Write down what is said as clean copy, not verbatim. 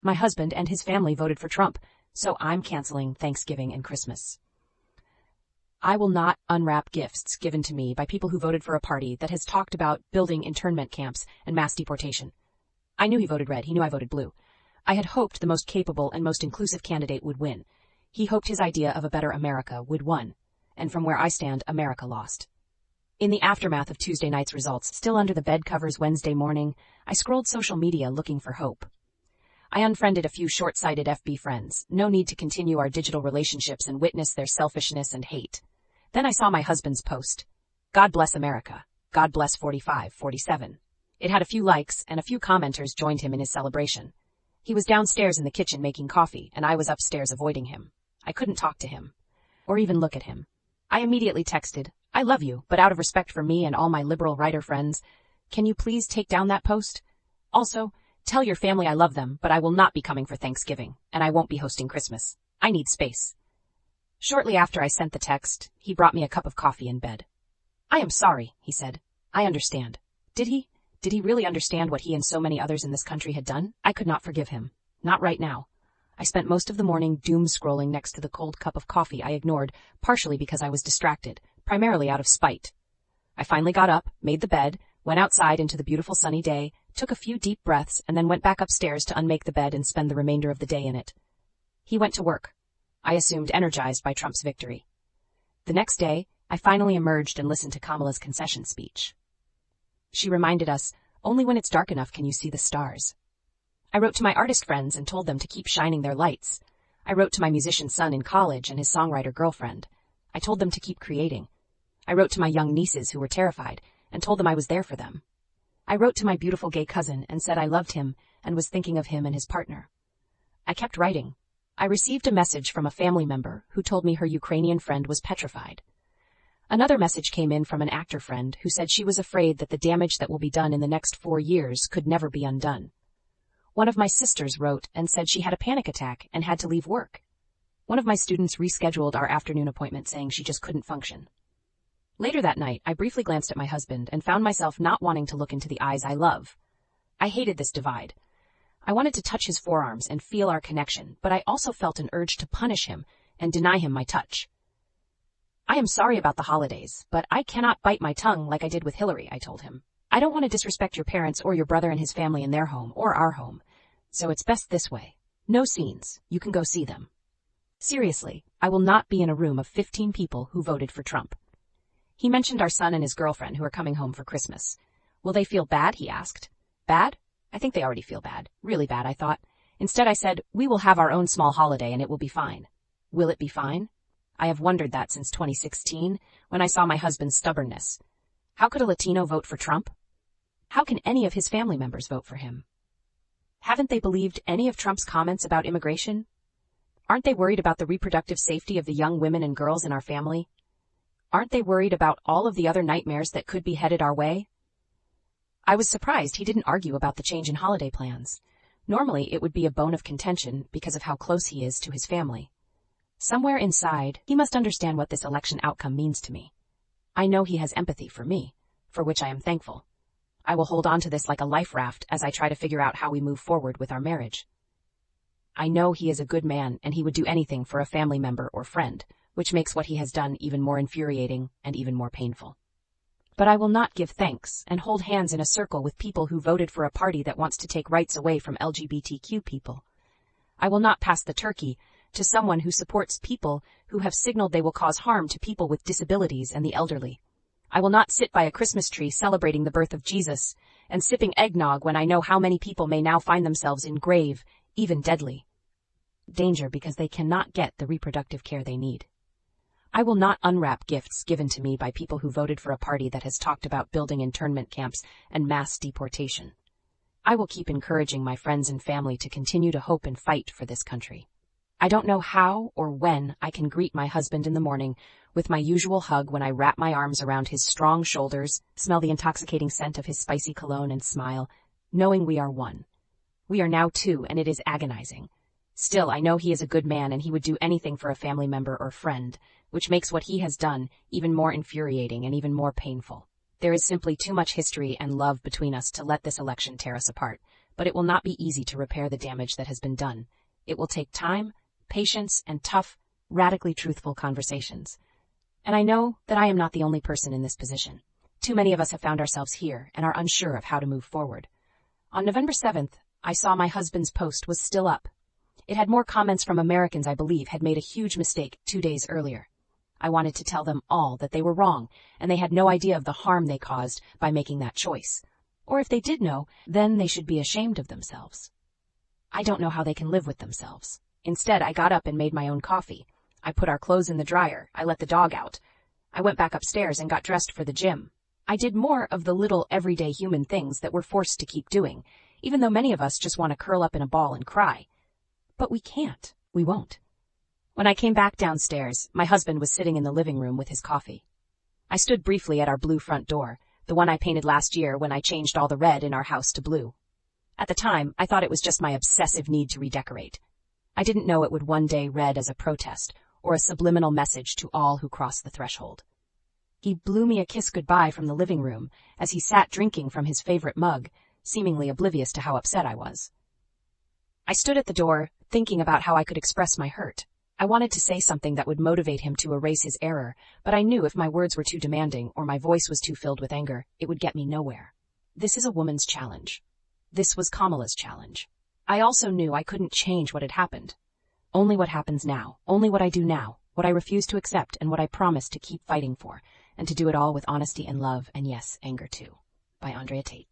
My husband and his family voted for Trump, so I'm canceling Thanksgiving and Christmas. I will not unwrap gifts given to me by people who voted for a party that has talked about building internment camps and mass deportation. I knew he voted red. He knew I voted blue. I had hoped the most capable and most inclusive candidate would win. He hoped his idea of a better America would win. And from where I stand, America lost. In the aftermath of Tuesday night's results, still under the bed covers Wednesday morning, I scrolled social media looking for hope. I unfriended a few short-sighted FB friends. No need to continue our digital relationships and witness their selfishness and hate. Then I saw my husband's post. God bless America. God bless 4547. It had a few likes, and a few commenters joined him in his celebration. He was downstairs in the kitchen making coffee, and I was upstairs avoiding him. I couldn't talk to him, or even look at him. I immediately texted, I love you, but out of respect for me and all my liberal writer friends, can you please take down that post? Also, tell your family I love them, but I will not be coming for Thanksgiving, and I won't be hosting Christmas. I need space. Shortly after I sent the text, he brought me a cup of coffee in bed. I am sorry, he said. I understand. Did he? Did he really understand what he and so many others in this country had done? I could not forgive him. Not right now. I spent most of the morning doom-scrolling next to the cold cup of coffee I ignored, partially because I was distracted, primarily out of spite. I finally got up, made the bed, went outside into the beautiful sunny day, took a few deep breaths, and then went back upstairs to unmake the bed and spend the remainder of the day in it. He went to work. I assumed energized by Trump's victory. The next day, I finally emerged and listened to Kamala's concession speech. She reminded us, only when it's dark enough can you see the stars. I wrote to my artist friends and told them to keep shining their lights. I wrote to my musician son in college and his songwriter girlfriend. I told them to keep creating. I wrote to my young nieces who were terrified and told them I was there for them. I wrote to my beautiful gay cousin and said I loved him and was thinking of him and his partner. I kept writing. I received a message from a family member who told me her Ukrainian friend was petrified. Another message came in from an actor friend who said she was afraid that the damage that will be done in the next 4 years could never be undone. One of my sisters wrote and said she had a panic attack and had to leave work. One of my students rescheduled our afternoon appointment saying she just couldn't function. Later that night, I briefly glanced at my husband and found myself not wanting to look into the eyes I love. I hated this divide. I wanted to touch his forearms and feel our connection, but I also felt an urge to punish him and deny him my touch. I am sorry about the holidays, but I cannot bite my tongue like I did with Hillary, I told him. I don't want to disrespect your parents or your brother and his family in their home or our home, so it's best this way. No scenes. You can go see them. Seriously, I will not be in a room of 15 people who voted for Trump. He mentioned our son and his girlfriend who are coming home for Christmas. Will they feel bad, he asked. Bad? I think they already feel bad. Really bad, I thought. Instead I said, we will have our own small holiday and it will be fine. Will it be fine? I have wondered that since 2016, when I saw my husband's stubbornness. How could a Latino vote for Trump? How can any of his family members vote for him? Haven't they believed any of Trump's comments about immigration? Aren't they worried about the reproductive safety of the young women and girls in our family? Aren't they worried about all of the other nightmares that could be headed our way? I was surprised he didn't argue about the change in holiday plans. Normally, it would be a bone of contention because of how close he is to his family. Somewhere inside, he must understand what this election outcome means to me. I know he has empathy for me, for which I am thankful. I will hold on to this like a life raft as I try to figure out how we move forward with our marriage. I know he is a good man and he would do anything for a family member or friend, which makes what he has done even more infuriating and even more painful. But I will not give thanks and hold hands in a circle with people who voted for a party that wants to take rights away from LGBTQ people. I will not pass the turkey to someone who supports people who have signaled they will cause harm to people with disabilities and the elderly. I will not sit by a Christmas tree celebrating the birth of Jesus and sipping eggnog when I know how many people may now find themselves in grave, even deadly danger because they cannot get the reproductive care they need. I will not unwrap gifts given to me by people who voted for a party that has talked about building internment camps and mass deportation. I will keep encouraging my friends and family to continue to hope and fight for this country. I don't know how or when I can greet my husband in the morning with my usual hug when I wrap my arms around his strong shoulders, smell the intoxicating scent of his spicy cologne and smile, knowing we are one. We are now two and it is agonizing. Still, I know he is a good man and he would do anything for a family member or friend, which makes what he has done even more infuriating and even more painful. There is simply too much history and love between us to let this election tear us apart, but it will not be easy to repair the damage that has been done. It will take time, patience, and tough, radically truthful conversations. And I know that I am not the only person in this position. Too many of us have found ourselves here and are unsure of how to move forward. On November 7th, I saw my husband's post was still up. It had more comments from Americans I believe had made a huge mistake 2 days earlier. I wanted to tell them all that they were wrong, and they had no idea of the harm they caused by making that choice. Or if they did know, then they should be ashamed of themselves. I don't know how they can live with themselves. Instead, I got up and made my own coffee. I put our clothes in the dryer. I let the dog out. I went back upstairs and got dressed for the gym. I did more of the little everyday human things that we're forced to keep doing, even though many of us just want to curl up in a ball and cry. But we can't. We won't. When I came back downstairs, my husband was sitting in the living room with his coffee. I stood briefly at our blue front door, the one I painted last year when I changed all the red in our house to blue. At the time, I thought it was just my obsessive need to redecorate. I didn't know it would one day read as a protest or a subliminal message to all who cross the threshold. He blew me a kiss goodbye from the living room as he sat drinking from his favorite mug, seemingly oblivious to how upset I was. I stood at the door, thinking about how I could express my hurt. I wanted to say something that would motivate him to erase his error, but I knew if my words were too demanding or my voice was too filled with anger, it would get me nowhere. This is a woman's challenge. This was Kamala's challenge. I also knew I couldn't change what had happened. Only what happens now, only what I do now, what I refuse to accept and what I promise to keep fighting for, and to do it all with honesty and love and yes, anger too. By Andrea Tate.